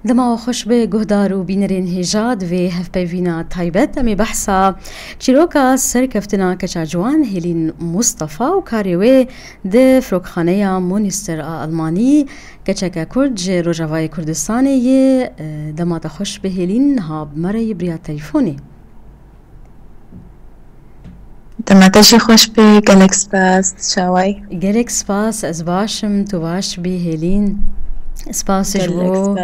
دما خوش به گهدارو بینرین هجاد و هف پیوینا تایبت امی بحثا چیروکا سر کفتنا کچا جوان هیلین مصطفى و کاریوی ده فروکخانه مونستر آلمانی کچا که کرد جه روژاوای کردستانه یه دما تا خوش به هیلین ها بمره بریا تلیفونی دمتشی خوش به گلکس باست شوای گلکس باست از باشم تو باش به هیلین سپاس جو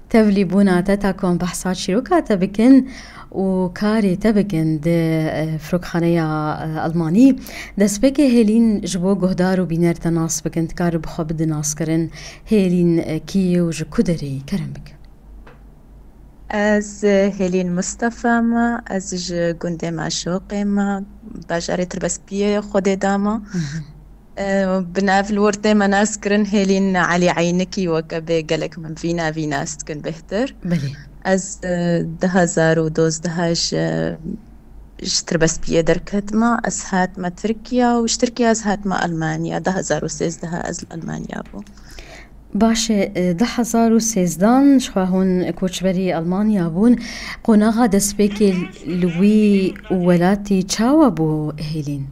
تولي بونا تتاكم بحثات شيروكا تبكن وكاري تبكن ده فروكخانية ألماني دسبك هيلين جبو جهدار وبينار تناس بكن تكار بخوب دناس كرن هيلين كيو جو كدري كرمك از هيلين مصطفى ما از جندي معشوقي ما باجاري تربس بيه خودي داما بناف الورتة ما ناس كرن هيلين علي عينكي وكبه قالك من فينا في ناس كن بهتر بلي از ده زار ودوز دهاش اشتربس بيه دركت ما از هات ما تركيا وش تركيا از هات ما ألمانيا 2013 از ألمانيا بو باشه 2013 شخواهون کوچبری ألمانيا بون قناغا دسبيكي لوي ولاتي چاوا بو هيلين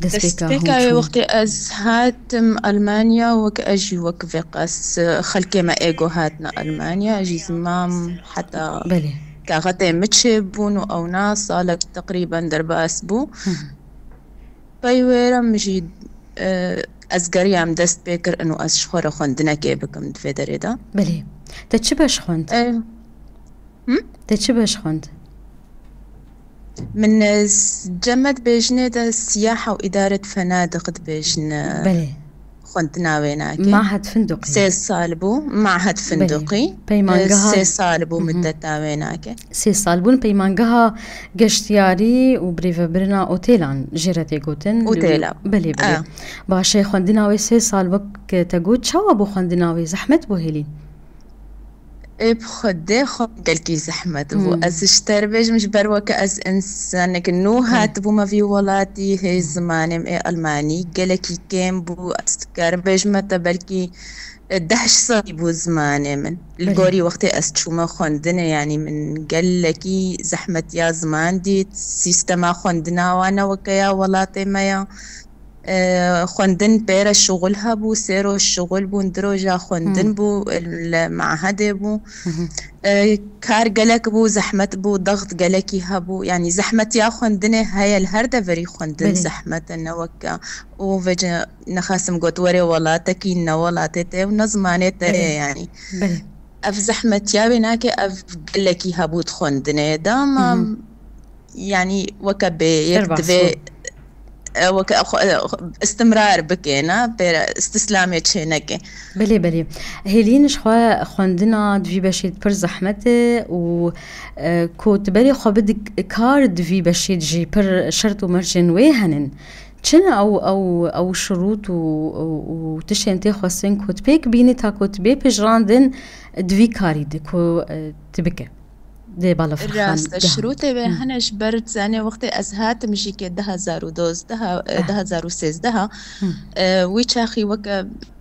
دسبيكا وقت از هاتم ألمانيا وك أجي وك فيقس خلكي ما إيجو هاتنا ألمانيا أجي زمام حتى بلي كاغتي متشبون أو ناس صالك تقريبا درباس بو بايويرا مجي از قريام دست بيكر إنه از شخورة خوندنا كي بكم دفيدري دا بلي تتشبش خوند تتشبش خوند من جمد بيجنة دا السياحة وإدارة فنادق بيجنة بلي خنت ناويناكي معهد فندقي 6 سال بو معهد فندقي 6 سال بو مدة ناويناكي 6 سال بون بيمانجها گشتیاری و بریو برنا اوتیلان جرتي گوتن اوتيلا بلي بلي باشه خوندناوي 6 سال وقت تگوت شو بو خوندناوي زحمت بو هيلين بخدي خدلكي زحمة بو از اشتربج مش بروك از انسانك نو هات بو ما في ولاتي هي زمانم اي الماني قالكي كيم بو استكربج متى بلكي 11 سنة بو زماني من القوري وقتي استشوما خوندنا يعني من قالكي زحمة يا زمان دي سيستما خوندنا وانا وكيا ولاتي مايا خوندن بير الشغل هبو سيرو الشغل بو ندروجا خوندن بو المعهد بو كار قلك بو زحمة بو ضغط قلكي هبو يعني زحمة يا خوندن هاي الهردة فري خوندن زحمة نوكا وفجأة نخاسم قوت وري ولاتكي نولاتي ونظماني تري يعني اف زحمة يا بناكي اف قلكي هبو تخوندن داما يعني وكبي يكتبي استمرار بكينا بير استسلامي تشينك بلي بلي هيلين شخوا خوندنا دوي بشيد پر زحمته و كوت بري خو بدك كار دوي بشيد جي پر شرط ومرجن ويهنن چنا او شروط و تشنتي خوسن كوت بيك بيني تا كوت بي پجراندن دوي كاري دكو تبكه دي بالا فرخان راست الشروط به هنش برد زاني وقت از هات مشي كي 2012 2013 ويشاخي وك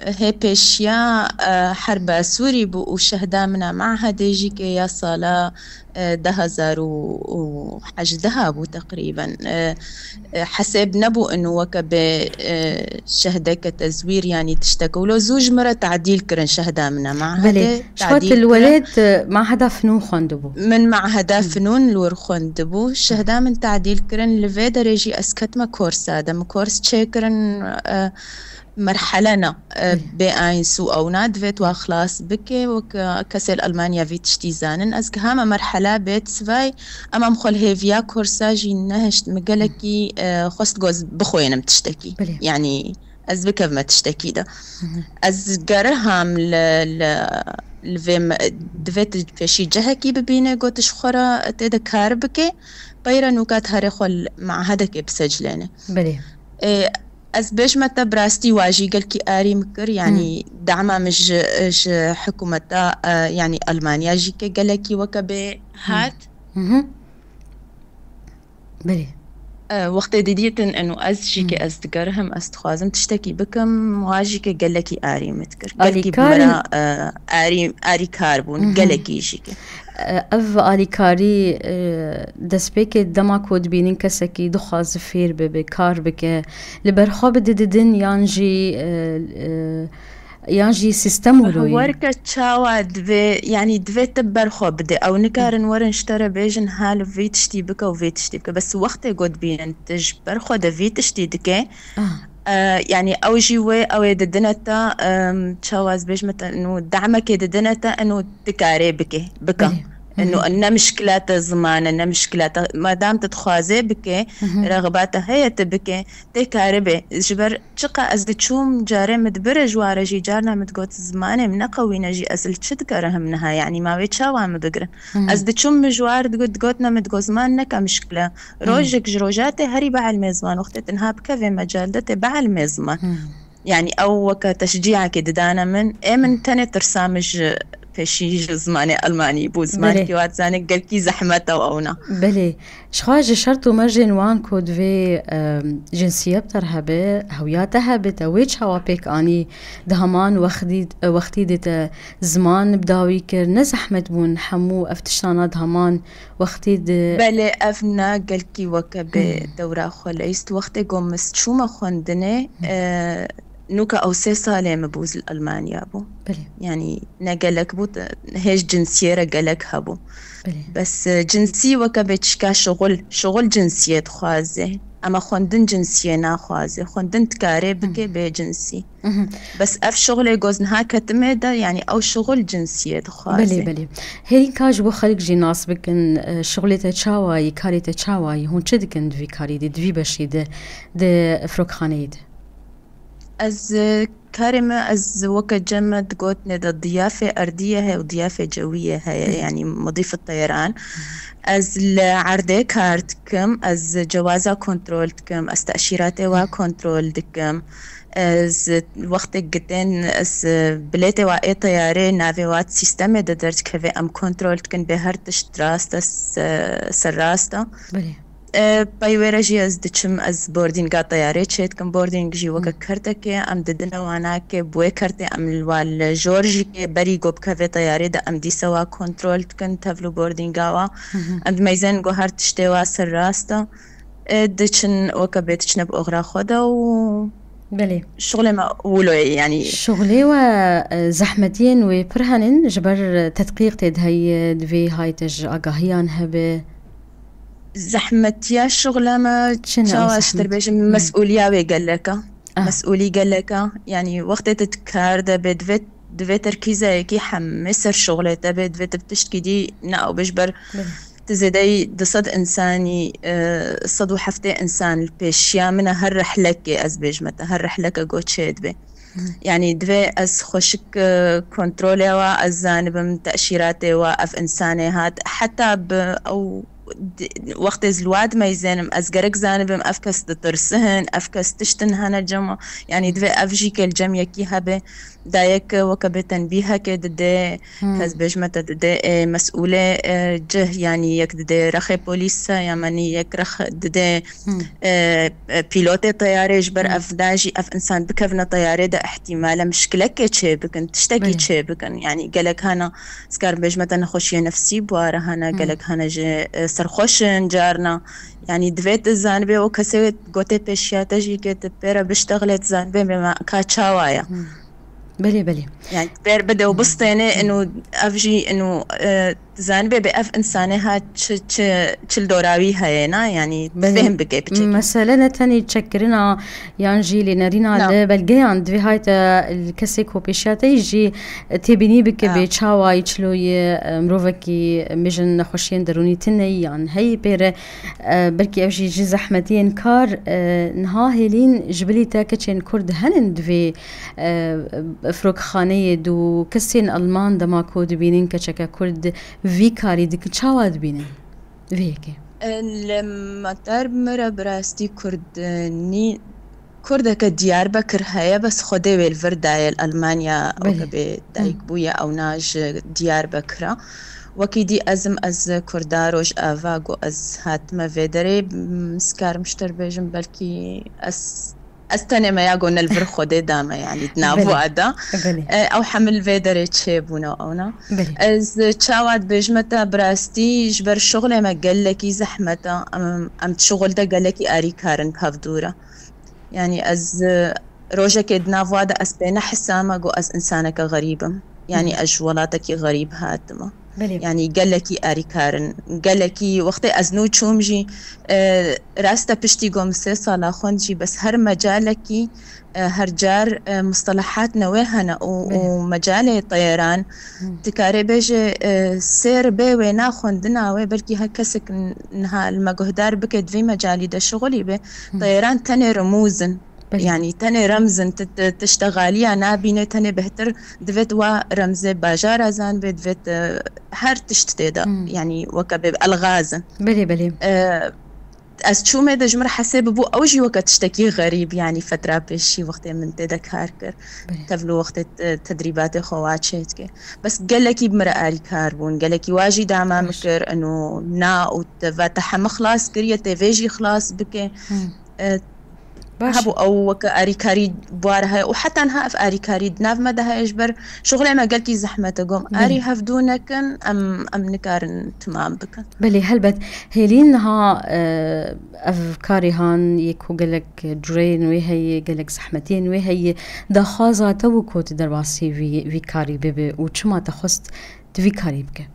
هي بيشيا حرب سوري بو وشهدا منا معهد يجي كي يا صلاة 2011 بو تقريبا حسب نبو انه وك بشهدك تزوير يعني تشتكوا له زوج مرة تعديل كرن شهدا منا معهد شوات الولد معهد فنون خوندبو من معهد فنون لور خوندبو شهدا من تعديل كرن لفيدا ريجي اسكتما كورسا دم كورس تشيكرن مرحلنا بأين سوء أو نادفت وخلاص بكي وكسل ألمانيا في تشتيزانن أزكهام مرحلة بيت سفاي أمام خل هيفيا كورساجي نهشت مقالكي خست جوز بخوينم تشتكي يعني از بكف ما تشتكي ده از قرهم الفيم دفت فشي جهكي ببينه قوتش خورا تيدا كار بكي بيرا نوكات هاري خل مع هدكي بسجلينه بلي از بيش متى براستي واجي قالكي آري مكر يعني دعما مش حكومتا يعني ألمانيا جيكي قالكي وكبي هات بلي وقت ديديتن انه از جيكي از دقرهم از تخوازم تشتكي بكم واجيكي قالكي اري متكر قالكي بمرا اري كاربون قالكي جيكي اف آلیکاری دست بکه دما کود بینین کسی که دخواز فیر به کار بکه لبرخواب ددن یانجی سیستم ولوی ورکه چاوا دوی یعنی دوی تبرخواب بده او نکارن ورن شتره بیجن حال وی تشتی بکه و وی تشتی بکه بس وقت گود بینن تج برخو ده وی تشتی دکه يعني أو جيوة أو ددنتا تشاواز بيش مثلا إنه دعمك ددنتا إنه تكاري بكا إنه أن مشكلات زمان أن مشكلات ما دام تتخوازي بكي رغباتها هي تبكي تكاربي جبر شقا أزد تشوم جاري مدبر جوارة جي جارنا متقوت زماني من قوي نجي أزل تشتكره منها يعني ما بيتشاوا مدقر أزد تشوم جوار تقوتنا متقو زمان نكا مشكلة روجك جروجاتي هري بعل ميزمان وقت تنهاب كافي مجال دتي بعل ميزمان يعني أو كتشجيعك ددانا من من تاني ترسامج فشي زماني ألماني بو زماني كيوات زانك قال كي زحمته وأونا بلي شخواج شرطو مرجن وان كود في جنسية بترهبه هوياتها بتويج هوا بيك اني دهمان وقتي ديت زمان بداوي كر نزحمت بون حمو افتشتانا دهمان وقتي بلي افنا قال كي وكبه دورا خليست وقتي قوم شوما خوندني نوكا أو 6 سالة مبوز الألمانيا بو بلي يعني نقلك بو هيش جنسية رقلك هبو بلي بس جنسي وكبتشكا شغل جنسية خوازي أما خوندن جنسية ناخوازي خوندن تكاري بكي بجنسي بس أف شغل جوزنها كتميدا يعني أو شغل جنسية خوازي بلي هيري كاج بو خلق جي ناس بكن شغلي تشاواي كاري تشاواي هون چدكن دوي كاري دوي بشي ده فروكخانيد از كارمة از وقت جمد قوتنا دا ضيافة أرضية هي وضيافة جوية هي يعني مضيف الطيران از العرضة كارتكم از جوازة كنترولتكم از تأشيراتي وكنترولتكم از وقت قدين از بلاتي واي طياري نافي وات سيستمي دا درج كفي ام كنترولتكم بهرتش تراستا سراستا بلي بايويرا جي از دچم از بوردينغا طياري چيت كم بوردينغ جي وكا كرتكي ام ددنا وانا كي بوي كرتي ام الوال جورجي كي بري غوب كافي طياري دا ام دي سوا كنترول كن تفلو بوردينغا ام ميزان غو هرت شتوا سراستا دچن وكا بيتچن باغرا خدا و بلي شغلي ما ولوي يعني شغلي وزحمتين وبرهنن جبر تدقيق تدهي دوي هاي تج اغاهيان هبه زحمتيا الشغلة ما تشاواش تربيش مسؤولية ويقلك مسؤولي قلك يعني وقت تتكار دا بدفت تركيزة كي حمسر شغلة دا بدفت بتشتكي دي ناو بجبر تزيدي دصد إنساني صدو حفتي إنسان البيشيا من هالرحلك أزبيج متى هالرحلك قوت شيد بي يعني دوي از خوشك كنترولي وأز زانب تأشيراتي وأف إنساني هاد حتى أو وقت الواد ما يزانم أزقرك زانبم أفكس ترسهن أفكس تشتن هنا جمع يعني دوي أفجيك الجمع كي هبه دايك وكبتن بيها كده كاز بجمة ده مسؤولة جه يعني يك ده رخي بوليسا يعني يك رخ ده بيلوت طيارة جبر أفداجي أف إنسان بكفنا طيارة ده احتمال مشكلة كي بكن تشتكي كي بكن يعني قالك هنا سكار بجمة نخوشي نفسي بواره هنا قالك هنا جي سرخوشن جارنا يعني دويت الزانبي وكسوت قوتي بيشياتا جي كت بيرا بشتغلت زانبي بما كاتشاوايا بلي يعني بير بدأوا بسطيني إنه أفجي إنه زانبي بأف إنساني ها تشل دوراوي هاينا يعني فهم بكي بشكل مثلا تاني تشكرنا يانجي لنارينا بلغي عند في هايتا الكسي كوبيشاتا يجي تبيني بك بيتشاوا يتشلوي مروفكي مجن خوشين دروني تني يعني هاي بير بركي أفجي جي زحمتين كار نهاهلين جبلي تاكتشين كرد هنند في فروك خانية دو كسين ألمان دما كود بينين كشكا كرد في كاري ديك تشاواد بينين فيكي لما ترب مرة براستي كردني كردك ديار بكر هيا بس خدي بالفرداية الألمانيا أو كبي دايك بويا أو ناج ديار بكرة وكيدي أزم أز كرداروش آفاغو أز هاتما فيدري مسكار مشتر بيجم بلكي أستنى ما يقولن الفرخو دي داما يعني دنافو أدا أو حمل فيدري تشيبونا أونا أز تشاوات بيجمتا براستي جبر شغل ما قلكي زحمتا أم تشغل دا قلكي آري كارن كافدورا يعني أز روجا كي دنافو أدا أسبينا حساما قو أز إنسانك غريبا يعني أجولاتك غريب هاتما يعني قالكي آري كارن قالكي وقت أزنو تشومجي راستا بشتي قوم سيسا لا خونجي بس هر مجالكي هر جار مصطلحات نويهنا ومجال طيران تكاري بيجي سير بي وينا خوندنا وي بلكي هكسك نها المجهدار بكد في مجالي دا شغلي بي طيران تاني رموزن يعني تاني رمز تشتغاليا نابينه تاني بهتر دفت ورمزه باجارة زان بدفت هر تشتدا يعني وكبب الغازن بلي از شو ميدا جمر حساب بو اوجي وقت تشتكي غريب يعني فترة بشي وقت من تدا كاركر تفلو وقت تدريبات خواتشيتك بس قالكي بمرأة آلي كاربون قالكي واجي داما مكر انه نا وتفتح مخلاص كريا تفيجي خلاص بك هبو او وك اريكاري بوارها وحتى انها في اريكاري دناف مدها اجبر شغله ما قالتي زحمه قوم اري هفدونكن ام نكارن تمام بك بلي هلبت هيلينها افكاري هان يكو قالك جرين وهي قالك زحمتين وهي دخازه تو كوت درباسي في كاري بيبي وشما تخست تفي كاري بك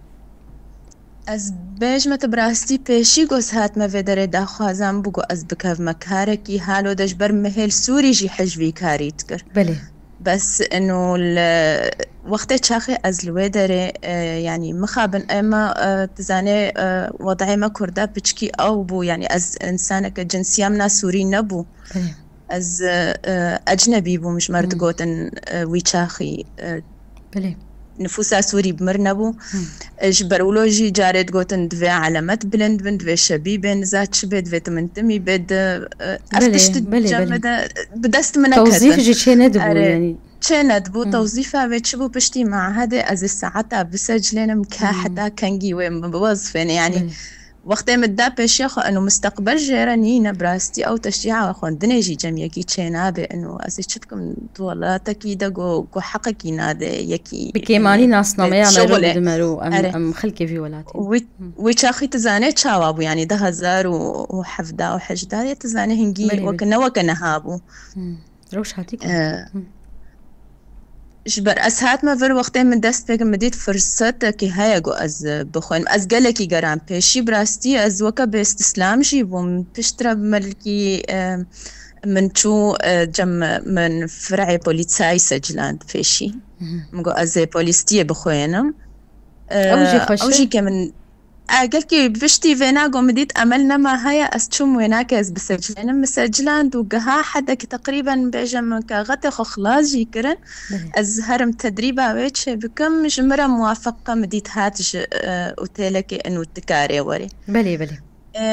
از بيجمة براستي بيشي قوس هات ما فيدري داخوازان بقو از بكاف مكاركي هالو دجبر مهل سوري جي حجبي كاري تكر بلي بس انه وقت تشاخي از الويدري يعني مخابن اما تزاني وضعي ما كردا بچكي او بو يعني از انسانك جنسيا منا سوري نبو بلي از اجنبي بو مش مرد قوتن ويشاخي بلي نفوسا سوري بمرنبو جبرولوجي جارد قوتن دوي علامات بلند بند دوي شبيبين ذات شبه دوي تمنتمي بد افتشت جمد بدست منك توظيف جي چه ندبو يعني چه ندبو توظيفها بيتشبو بشتي مع هذا از الساعتا بسجلين مكاحتا كنجي وين بوظفين يعني وقت مدى بشيخ انه مستقبل جيراني براستي او تشجيع اخوان دنيجي جميكي تشينابي انه اسيشتكم دولاتكي دغو حقكي نادي يكي بكيماني ناس نومي عملوا بدمرو ام خلكي في ولاتي ويتشاخي تزاني تشاوابو يعني ده هزار وحفدا وحجدا تزاني هنجي وكنا هابو روش هاتيكم جبر أسهات ما في الوقت من دست بيجم مديت فرصة كي هاي جو از بخون از جلكي جرام بيشي براستي از وكا باستسلام جيبهم تشترب ملكي من شو جم من فرع بوليساي سجلان بيشي مجو از بوليستيه بخوينم أوجي كمن قالكي بفشتي فينا قومديت أملنا ما هي أستشم ويناك أز بسجلين مسجلان دوقها حدك تقريبا بيجم كغتي خلاص جيكرن أز هرم تدريبا ويتش بكم جمرة موافقة مديت هاتج أوتيلك إنو تكاري وري بلي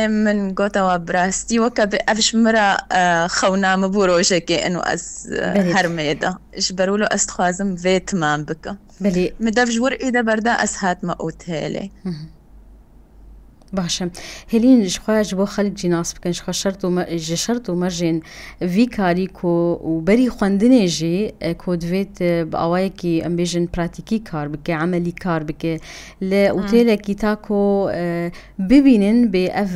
من قوتا وبراستي وكب أفش مرة خونا مبوروجك إنو أز هرميدا إجبرولو أستخوازم في تمام بك بلي مدف جور إذا بردا أسهات ما أوتيلي باشا هلين شخواج بو خلق جناس بكن شخوا شرط ومرجين في كاريكو وبري خوندني جي كو دويت بأوايكي ام بيجن براتيكي كار بكي عملي كار بكي لأوتيلكي تاكو ببينن بأف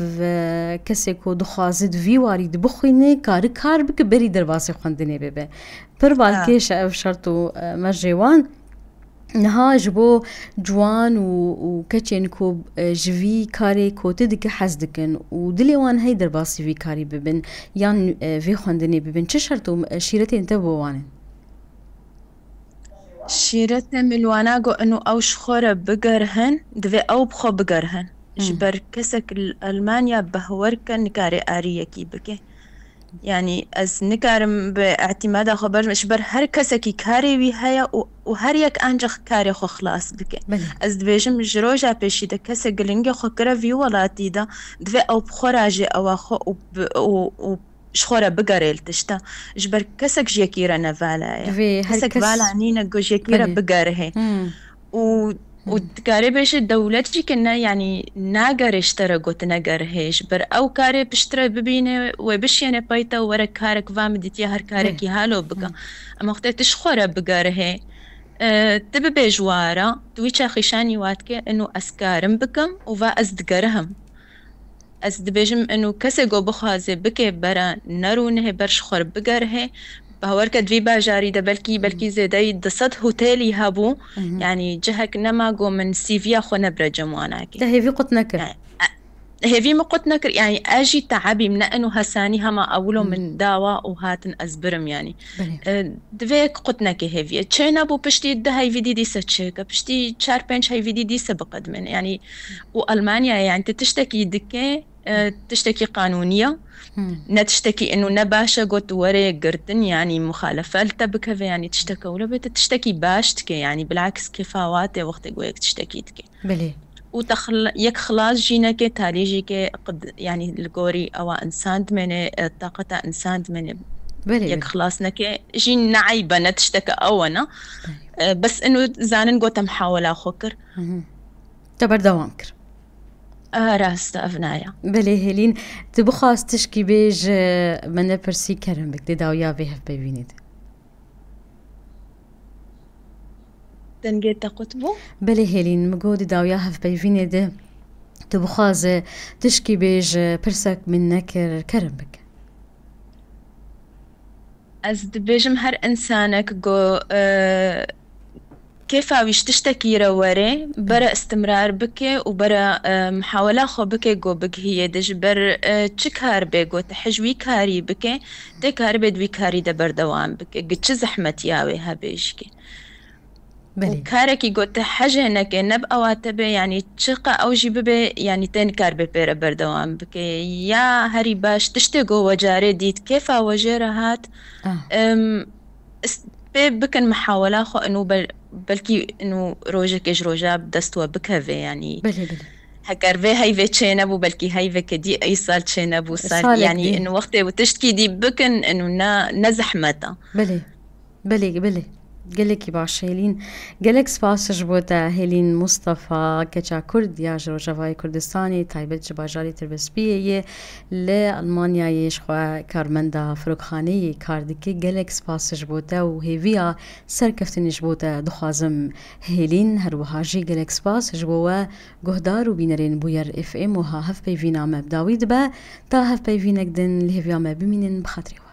كسيكو دخازد في واريد بخويني كار بكي بري درباسي خوندني ببي پر بالكيش اف شرط ومرجيوان نها جبو جوان وكتشين كوب جوي كاري كوتدك حزدكن ودليوان هاي درباسي في كاري ببن يان في خوندني ببن چه شرطو شيرتين تبوانن شيرتنا ملوانا قو انو او شخورة بقرهن دوي او بخو بقرهن جبر كسك ألمانيا بهوركن كاري آريكي بكي يعني از نكارم باعتماد خبر مشبر هر كسكي كاري وي هيا وهر يك انجخ كاري خو خلاص بك از دبيجم جروجا بيشي ده كسك لينج خو كرافي ولاتي ده دفي او بخراجي او خو و شخورة بقريل تشتا جبر كسك جيكيرا نفالا كسك فالا نينا جو جيكيرا بقره و وتكاري بيش دولتي كنا يعني ناقر اشترقو تناقر هيش بر او كاري بشتري ببيني وبش يعني بايتا ورك كارك فامدتي هر كارك يهالو بقى اما وقت تشخورة بقار هي تبي بيجوارا تويتشا خيشاني واتكي انو اسكارم بكم وفا ازدقرهم ازدبيجم انو كسي جو بخوازي بكي برا نرونه برش خور بقار هي باوركا دوی باجاری ده بلکی زیده دست هتلی هبو يعني جهك نما جو من سيفيا خو نبرة جمواناكي ده هيفي قط نكر يعني هيفي مقط نكر يعني اجي تعبي من انه هساني هما اولو من داوا وهاتن ازبرم يعني دويك قط نكي هيفي تشينا بو بشتي ده هيفي دي ستشيكا بشتي تشار بنش هيفي دي سبقد من يعني والمانيا يعني تشتكي دكي تشتكي قانونية نتشتكي انه نباشا قلت وري قرتن يعني مخالفة لتبكة يعني تشتكى ولا بيت تشتكي باشتكي يعني بالعكس كفاواتي وقت قويك تشتكيتك بلي يك خلاص جينك تالي جيك قد يعني القوري او انسان من طاقة انسان من بلي يك خلاص نك جين نعيبة نتشتكى اونا بس انه زانن قوت محاولة خوكر تبر دوامكر راستا أفنايا بله هلين تبخواست تشكي بيج من برسي كرم بك داويا فيه ببينيد تنجيت قطبو بله هلين مقود داويا هف ببينيد تبخواز تشكي بيج برسك من نكر كرم بك أزد بيجم هر إنسانك جو كيف عاوش تشتكي رواري برا استمرار بكي وبرا محاولة خو بكي جو بك هي دجبر تشكار بيجو تحجوي كاري بكي تكار بدوي كاري دبر دوام بكي قد زحمت ياوي هبيشكي وكاركي جو تحجنك نب اواتبه يعني تشقى او جيبه يعني تنكار ببير بردوام بكي يا هري باش تشتغو وجاري ديت كيف وجيرهات بكن محاولة خو انه بلكي انه روجك اج روجا بدستوا بكهفه يعني بلي هكر في هاي في تشينبو بلكي هاي في كدي اي صار تشينبو صار يعني انه وقت وتشتكي دي بكن انه نزحمتا بلي قالك باش هيلين قالك سباس جبوتا هيلين مصطفى كتشا كرد يا جروجافاي كردستاني تايبت جباجالي تربسبيه لألمانيا يشخوا كارمندا فروخاني كاردكي قالك سباس جبوتا وهيفيا سركفتني جبوتا دخازم هيلين هروهاجي قالك سباس جبوا قهدار وبينرين بوير اف ام وها هف بيفينا مبداوي دبا تا هف بيفينك دن لهيفيا ما بمينن بخاطري